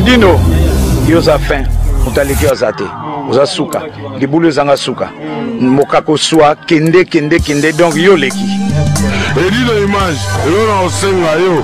Dino, yoza fin, mutaliki azate, oza suka, libulu zanga suka, mokako soa, kende, donc yo leki. Et dis l'image, et on enseigne à yo.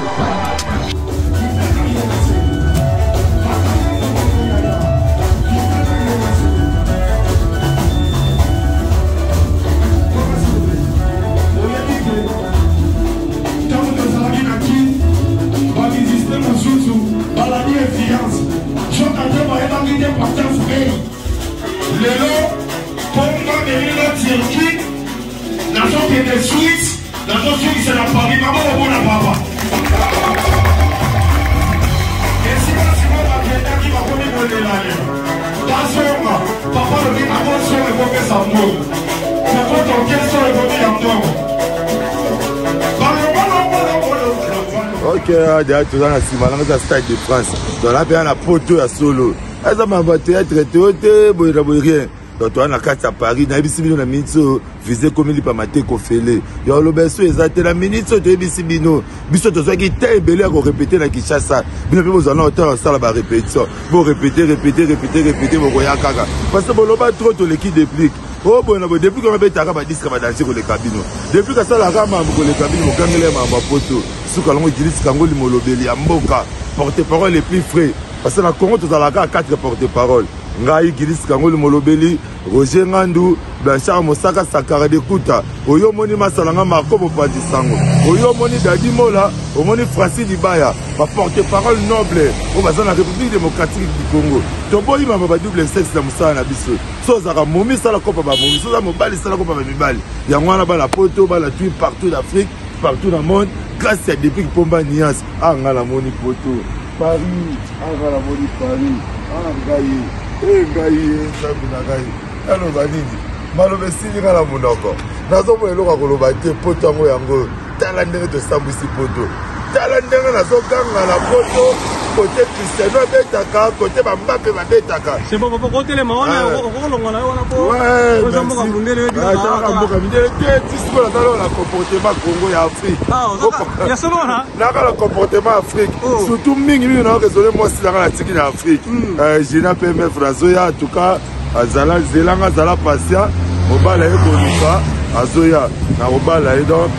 Ok, déjà tout dans la Simala, dans le Stade de France. Dans la bien la poteau à solo. Elles ont un théâtre traité, rien. Donc, on a 4 à Paris, on a 6 millions de minutes, visé comme il peut mater qu'on fait les. Il y a le berceau, ils la minute, tu es 6 millions. Bissot, tu as qui t'es belé à répéter la Kinshasa. Bien, vous en avez autant en salle à répétition. Vous répétez, vous voyez à Kaka. Parce que vous n'avez trop l'équipe déplique. Oh, bon, depuis qu'on a fait Taraba, disque à danser pour les cabines. Depuis que ça, la rame pour les cabines, mon camélé m'a poteau. Sous qu'on utilise Kangoli Molobeli, à Mboka, porte-parole les plus frais. Parce que dans le Congo, tu as la 4 porte-parole. Ngai Gilis Kangoli Molobeli, Roger Ngandou, Blanchard Mosaka Sakara de Kuta, Oyo Moni Masalanga Marco Mopadi Sango, Oyo Moni Dadi Mola, Omoni Francis Dibaya, ma porte-parole noble, au bassin de la République démocratique du Congo. Tobo Ima ma double sexe na Moussa na biso. Soza Momi Sala Kopa Momi, Soza Mobali Sala Kopa Mibali. Yangwana ba la poto, ba la tuile partout d'Afrique, partout dans le monde, grâce à depuis que Pomba Nias, Angala Moni Poto, Paris, Angala Moni Paris, Angaï. Ngai sambi na ngai alo banini malobe sili ngala munoko nazo mo eloka koloba te poto yango yango tala ndenge to sambisi poto tala ndenge nazo kanga la poto côté Cristiano betaka côté Mbappé betaka c'est bon pour côté les mawana okolonga na wana po ouais za mboka mundele wetu za mboka mundele te tisiko la talo la comportement Congo ya Afrique ya sabona na kala comportement Afrique surtout mingi na raisonner moi si la tiki na Afrique Gina PMF Razoya en tout cas azala zelanga azala patient mobala ekoluka azoya na mobala et donc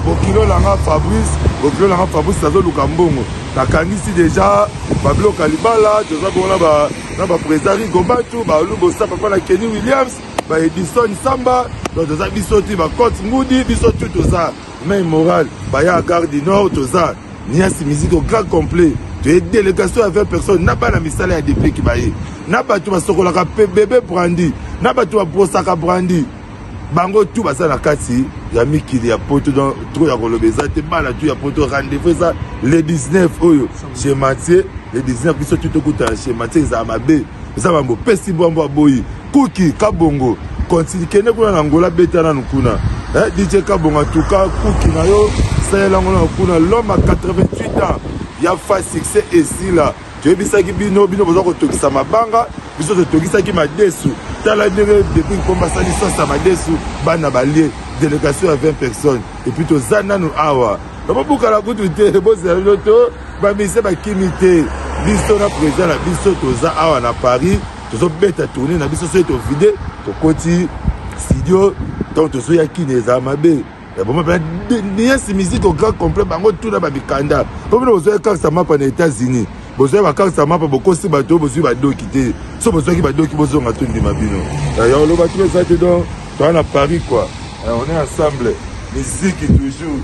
bokilo langa Fabrice azo luka mbongo nakangisi déjà Pablo Kalibala toza bona na ba président Gobatu ba lubo sa papa na Kenny Williams ba Edison Samba donc toza bisoti ba Cote Moody bisoti toza mais moral ba ya Gare du Nord toza niasi musique au grand complet tu es délégation à 20 personnes n'a pas la misala ya depuis qui baye n'a pas tu basokola ka bébé brandi n'a pas tu brosaka brandi bango tout basa na kati ya mikili ya poto dans trop ya kolobeza te bala tu ya poto rendez-vous ça le 19 oyo chez Mathieu le 19 biso tout okuta chez Mathieu za mabe za bambo pesi bombo boyi kuki kabongo continue kene kuna na ngola betana nkuna DJ kabongo tuka kuki na yo sayela ngona kuna l'homme à 88 ans ya fa succès ici là tu ebisaki bino boza kotokisa mabanga biso tokisaki madesu tala ndenge depuis komba sali sosa madesu bana balie délégation à 20 personnes et puis tozana nous awa babuka la kutu te bozela loto ba mise ba kimité biso na président la biso toza awa na Paris tozo beta tourner na biso so to vide to koti studio donc tozo ya kineza mabe et bon ben niasi musique au grand complet bango tout na ba bikanda comme nous ozo ka ça mapa na États-Unis bozo ba ka ça mapa bokosi bato bozo ba doki te so bozo ki ba doki bozo nga tundi mabino d'ailleurs le bateau ça te donc toi à Paris quoi on est ensemble musique toujours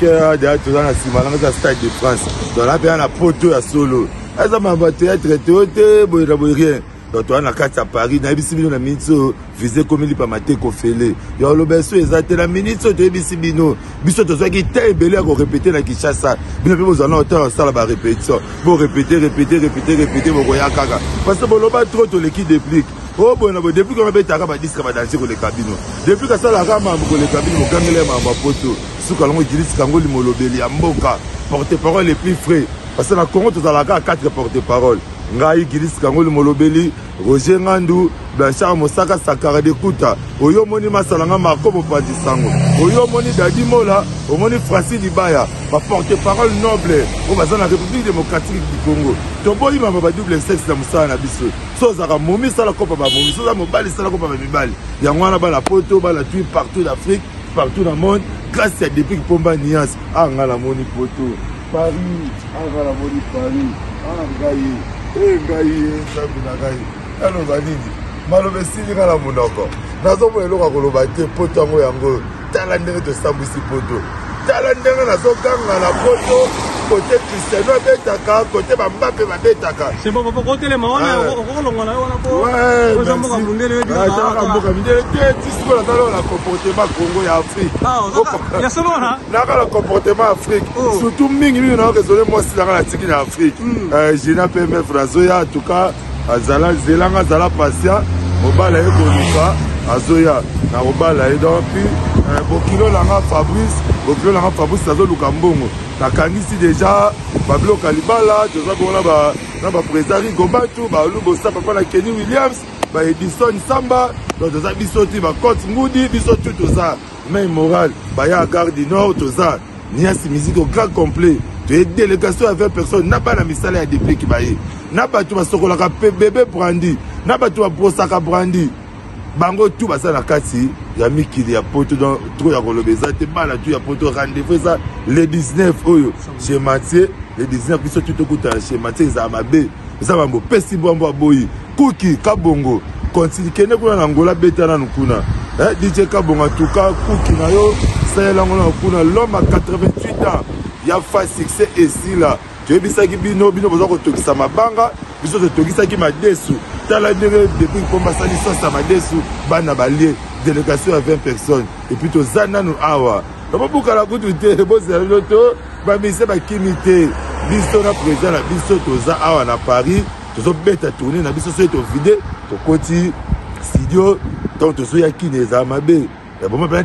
Ok, déjà tout ça, c'est malin dans le Stade de France. Donc là, il y a un poteau à solo. Ça m'a battu à traiter, rien. Donc tu as un carte à Paris, na bisibino na minso visé comme il pas maté ko félé. Yo lo beso ezate la minute so de bisibino. Biso to soki te belé à répéter na Kinshasa. Bino pe bozana autant ça la ba répétition. Bon répéter bo koya kaka. Parce que bon lo ba trop to l'équipe déplique. Oh bon depuis qu'on a taka ba disque ba danser ko le cabino. Depuis que ça la rama ko le cabino ko kangele ma poto. Suka longo dirisi kangoli molobeli ya mboka. Porte-parole les plus frais. Parce que la Congo to za 4 porte-parole. Ngai Gilis Kangoli Molobeli, Roger Ngandou, Blanchard Mosaka Sakara de Kuta, Oyo Moni Masalanga Marco Bopati Sango, Oyo Moni Dadi Mola, Omoni Francis Libaya, ma porte-parole noble, au bazar de la République démocratique du Congo. Tobo il m'a pas double sexe la Moussa na biso. Sozara Momi Sala Copa Momi, Soza Mobali Sala Copa Mibali. Yangwana ba la poto, ba la tuile partout d'Afrique, partout dans le monde, grâce à des pics Pomba Nias, Angala Moni Poto, Paris, Angala Moni Paris, Angaï. Ngai nzambe na ngai aloba nini maloba esilinga na monoko nazomona eloko akoloba te poto yango yango tala ndenge tosambwisi poto tala ndenge nazoganga na poto kote Cristiano abetaka kote bambape babetaka mboka mindele te tisikola tala na comportement Congo ya Afrique naka na comportement Afrique surtout mingi naokezole mwasi nanga na tiki na Afrique Gina PMF razoya en tout cas zelanga azala patient mobala ye koluka azoya na mobala ye donc bokilo langa Fabrice azoluka mbongo nakangisi déjà babiloka libala toza bongo na baprésident Rigobatu balubosa papa na Kenny Williams Edison Samba donc toza biso ti bacote ngudi biso tu toza main morale baya Gare du Nord toza niasi musique au grand complet tu délégation à 20 personnes n'a pas la misala ya depuis qui baye n'a pas tu basokolaka bébé brandi n'a pas tu brosaka brandi bango tout basa na kati ya mikili ya poto dans trop ya kolobeza te bala tu ya poto rendez-vous ça le 19 oyo chez Mathieu le 19 biso tu tokuta chez Mathieu za mabe za bambo pesi bombo boyi kuki kabongo continue kene kuna na ngola betana nkuna DJ kabongo en tout cas kuki na yo ça la ngona kuna l'homme à 88 ans ya fa succès ici là tu ebisaki bino bozo ko tokisa mabanga biso to tokisaki madesu tala ndenge depuis komba sali sosa madesu bana balie délégation à 20 personnes et puis to zananu awa ba buka la kutu te boza loto ba mise ba kimite biso na président na biso toza awa na Paris tozo beta tourner na biso so to vide to koti studio donc tozo ya kineza mabe ya bon ba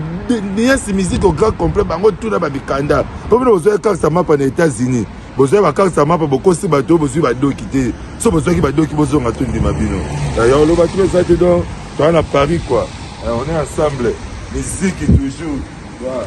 niya si musique au grand complet bango tout na ba bikanda po bino ozo ka sa mapa na États-Unis bozo ba ka sa mapa bokosi bato bozo ba doki te so bozo ki ba doki bozo ngatu ndi mabino ya lo ba tu ça te donc toi na Paris quoi on est ensemble musique toujours voilà.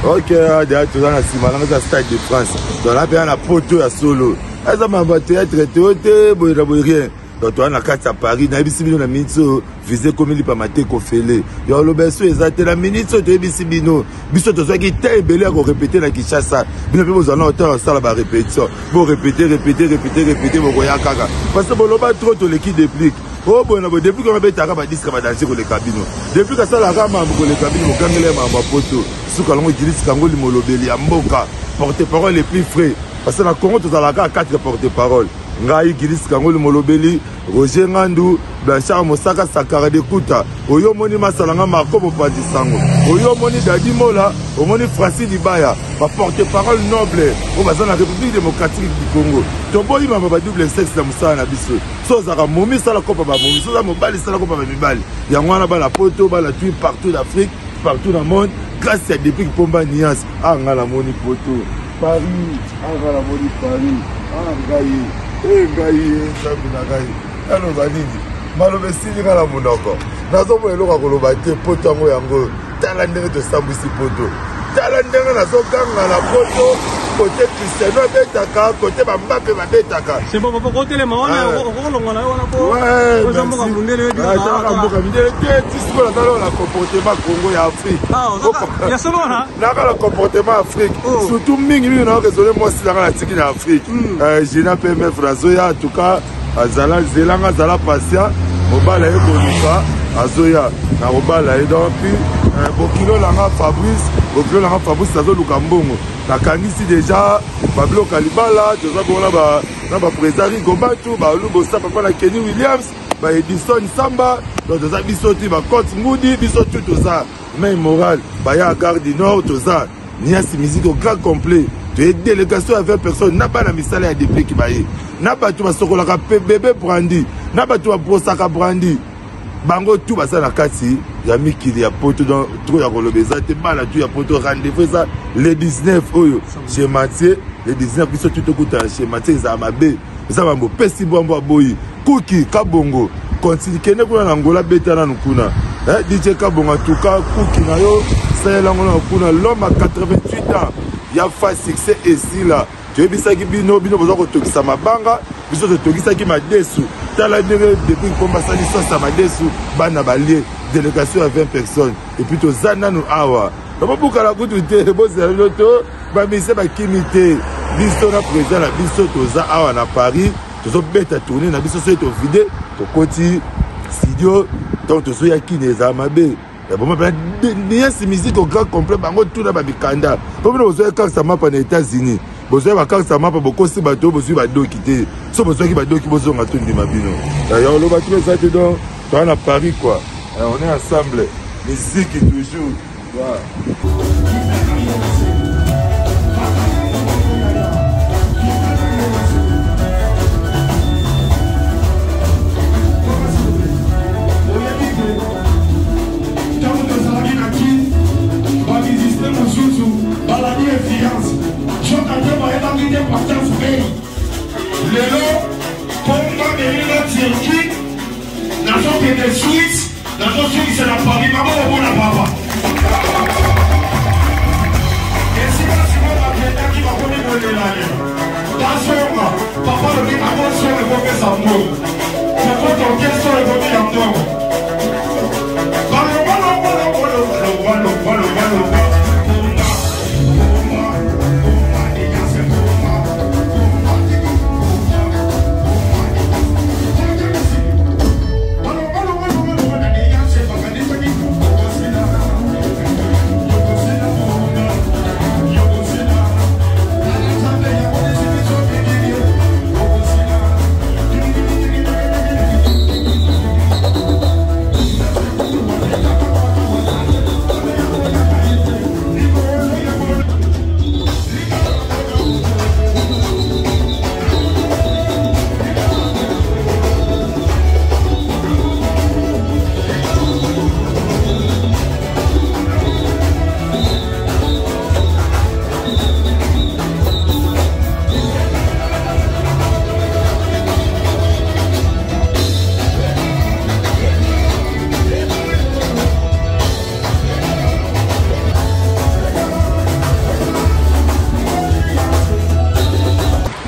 Ok, déjà tout ça, c'est malin dans le Stade de France. Donc là, il y a un poteau à solo. Ça m'a battu à traiter, rien. Donc tu as un carte à Paris, na bisibino na minso visé comme il pas maté ko félé. Yo lo beso ezate la minute so de bisibino. Biso to so ki te belé ko répéter na Kinshasa. Bino pe bozana autant ça la ba répétition. Bon répéter bo koya kaka. Parce que bon lo ba trop to l'équipe déplique. Oh bon depuis qu'on a betaka ba disque ba danser ko le cabino. Depuis que ça la rama ko le cabino mo kangele ma poto. Suka longo dirisi kangoli molobeli ya mboka. Porte-parole les plus frais. Parce que la Congo to za 4 porte-parole. Ngai Gilis Kangoli Molobeli, Roger Ngandou, Blanchard Mosaka Sakara de Kuta, Oyo Moni Masalanga Marco Bopati Sango, Oyo Moni Dadi Mola, Omoni Francis Libaya, ma porte-parole noble, au bazar de la République démocratique du Congo. Tobo il m'a pas double sexe la Moussa na biso. Sozara Momi Sala Copa Momi, Soza Mobali Sala Copa Mibali. Yangwana ba la poto, ba la tuile partout d'Afrique, partout dans le monde grâce à depuis pomba niance anga la moni poto Paris anga la moni Paris ngai ngambi na ngai aloba nini maloba esili la monoko nazomona eloko akoloba te poto yango tala ndenge tosambwisi poto tala ndenge nazoganga na poto côté Cristiano abetaka côté Mbappé babetaka c'est bon pour côté les maona rolongona wana po ouais ozamboka mundele mboka mindele te tisikola tala la comportement Congo ya Afrique ya solo na la comportement Afrique surtout mingi na raisonner moi si la tiki na Afrique Gina PMF Razoya en tout cas azala zelanga zala patient mobala ekoluka azoya na mobala et donc bokilo langa Fabrice azo luka mbongo nakangisi déjà babloka libala toza bona na ba président Rigobatu ba lubosa papa na Kenny Williams ba Edison Samba donc toza biso ti ba Cote Ngudi biso tout toza mais moral ba ya Gare du Nord toza niasi musique au grand complet de délégation à 20 personnes n'a pas la misala ya depuis ki baye na ba tu ba sokolaka bébé brandi na ba tu ba brosaka brandi bango tout basa na kati ya mikili ya poto dans trop ya kolobeza te bala tu ya poto rendez-vous ça le 19 oyo chez Mathieu le 19 biso tout okuta chez Mathieu za mabe za mambo pesi bombo boyi kuki kabongo continue kene kuna na ngola betana nkuna DJ kabongo en tout cas kuki na yo ça la ngona kuna l'homme à 88 ans ya fa succès ici là tu bisaki bino bozo ko tokisa mabanga biso to tokisa ki madesu tala ndenge depuis komba sali sosa madesu bana balie délégation à 20 personnes et puis to zananu awa ba buka la kutu te boza loto ba mise ba kimite biso na président la biso toza awa na Paris tozo beta tourner na biso so to vide to koti studio donc tozo ya kineza mabe ya bon ba niasi musique au grand complet bango tout na ba bikanda comme nous ozo ka sama pa na États-Unis bozo ba ka sama pa bokosi bato bozo ba doki te so bozo ki ba doki bozo ngato ndima bino ya lo ba tu ça te donc toi na Paris quoi on est ensemble musique toujours voilà. C'est la Paris, maman, on a papa. Et si moi, ma piéta qui va connaître l'année. Papa, le dit, à moi, sur le côté, ça mort. C'est quoi ton question, le côté, en mort.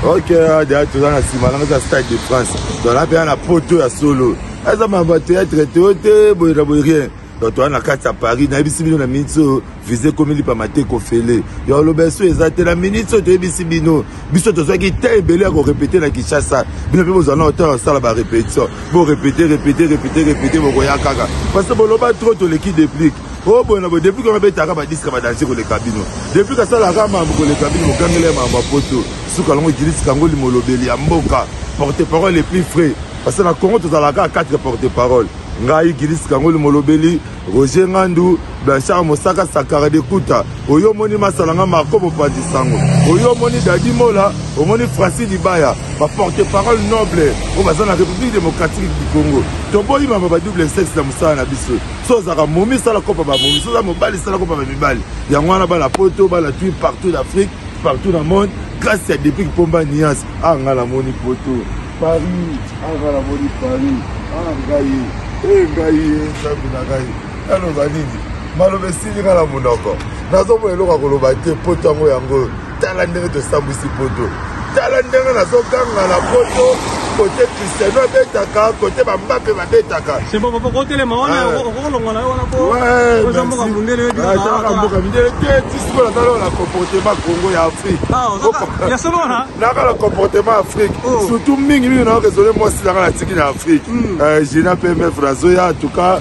Ok, derrière tout ça, on a Stade de France. Donc là, on a poto à solo. Ça m'a théâtre traité, rien. Donc on a 4 à Paris, on a 6 millions de minutes, visé comme il peut mater qu'on fait les. Il y a le besoin, ils la minute, tu es 6 millions. Biso, tu as été ébélé à répéter la Kinshasa. Bien sûr, vous en avez autant, ça la répétition. Vous répétez, vous voyez à Kaga. Parce que vous n'avez pas trop l'équipe déplique. Oh bon, depuis qu'on a fait Taraba, dit qu'on va danser pour les cabines. Depuis que ça la rama pour les cabines, on gagne les mamans poto. Sous que l'on utilise Kango Limolobeli, Amboka, porte-parole les plus frais. Parce que la Congo, tu as la 4 porte-parole. ngai Gilis Kangoli Molobeli Roger Ngandu Blanchard Mosaka Sakara de Kuta oyo moni masalanga Marco Bopati Sango oyo moni Dadi Mola omoni Francis Libaya ba porte-parole noble au bazan la République démocratique du Congo toboyi mama double sexe na musala na biso so zaka momi sala kopa ba momi so za mobali sala kopa ba mibali yango wana ba la poto ba la tuer partout d'Afrique partout dans le monde grâce à depuis Pomba Nias anga la moni poto Paris anga la moni Paris ngai nzambe na ngai aloba nini maloba esilinga na monoko nazomona eloko koloba te poto yango tala ndenge tosambwisi poto tala ndenge nazoganga na poto kote Cristiano abetaka kote bambape babetaka mboka mindele te tisikola tala na comportement Congo ya Afrique naka na comportement Afrique surtout mingi naokezole mwasi nanga na tiki na Afrique jina PMF razoya en tout cas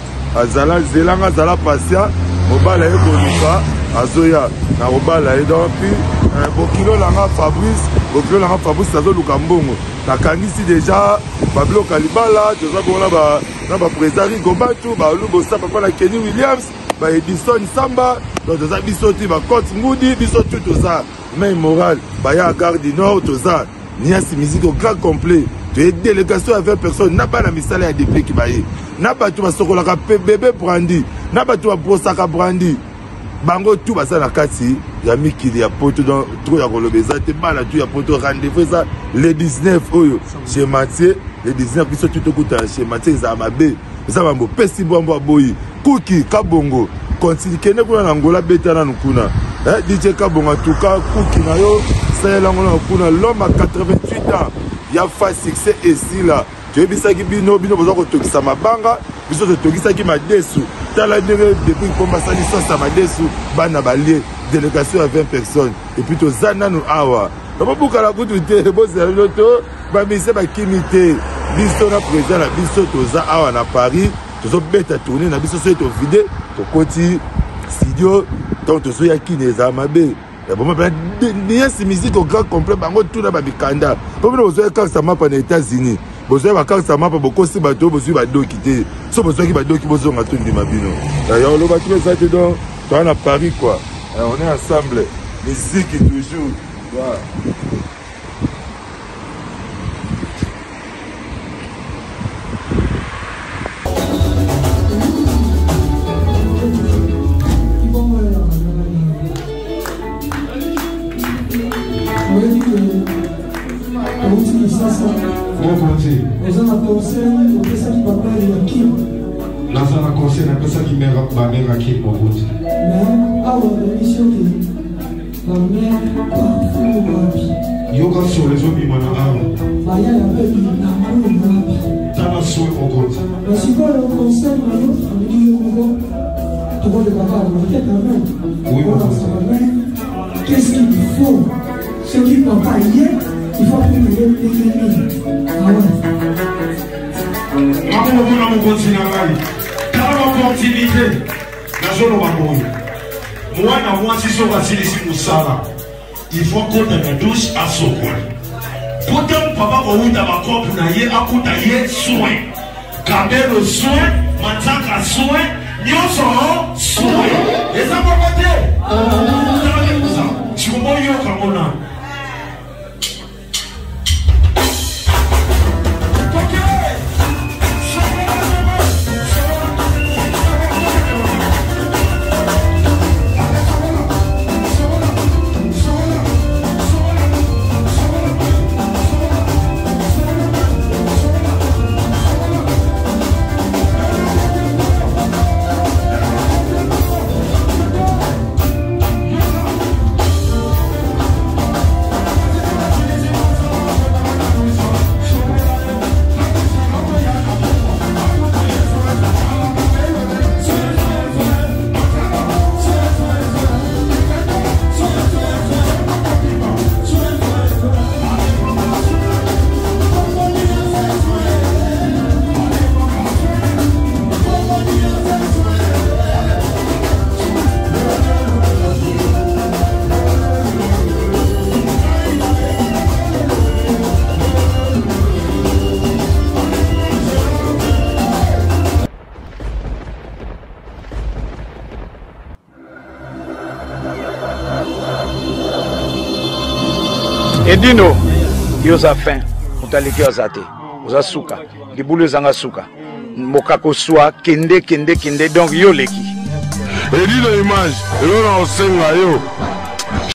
zelanga azala patient mobala ye koluka azoya na mobala ye donc bokilo langa Fabrice azoluka mbongo nakangisi deja babiloka libala toza bongo na baprésida Rigo Bantu balubosa papa na Kenny Williams Edison Samba donc toza biso ti bacote ngudi biso tu toza main morale baya Gare du Nord toza Niasi musique au grand complet toye délégation à 20 personnes na bana misala ya depuis ki baye na bato basokolaka bébé brandi na bato babrosaka brandi bango tout basa na kati ya mikili ya poto dans trop ya kolobeza te bana tout ya poto rendez-vous ça le 19 oyo chez Mathieu le 19 biso tout okuta chez Mathieu za mabe za bambo pesi bombo boyi kuki kabongo continue kene kuna na ngola betana nkuna DJ Kabongo en tout cas kuki na yo ça la ngona kuna l'homme à 88 ans ya fa succès ici là tu bisaki bino bozo ko tokisa mabanga biso to tokisa ki madesu tala ndenge depuis komba sali sosa madesu bana balie délégation à 20 personnes et puis to zananu awa ba buka la kutu te boza loto ba mise ba kimité biso na président la biso toza awa na Paris tozo beta tourner na biso so to vide to koti studio donc tozo ya kineza mabe bon ben Niasi musique au grand complet bango tout na ba bikanda po bino bozo ka sa mapa na États-Unis bozo ba ka sa mapa boko si bato bozo ba dokité so bozo ki ba doki bozo ngato ndi mabino d'ailleurs le bateau ça te donc dans Paris quoi on est ensemble musique toujours voilà. Nazana conseil na pesa qui mère ba mère qui mobuti mais awa de mission qui la mère yoga sur les obi mana awa ba ya la pe na mama tana souhait au côté mais si quoi le conseil na yo on dit yo tu vois le papa on fait quand même oui qu'est-ce qu'il faut ce qui papa hier il faut que le Maman, vous continuez à aller. Dans l'opportunité, la zone où moi, si je suis ici, il faut qu'on ait une douche à Sokol. Quand papa va ma corps pour aller à Koutaye, soin. Garder le soin, maintenant qu'à soin, nous serons soin. Et ça va côté. Tu comprends, il y a comme on a. Edino, yoza fin, mutaliki ozate, oza suka, libulu zanga suka, mokako swa kende donc yo leki. Edino image, elona osenga yo.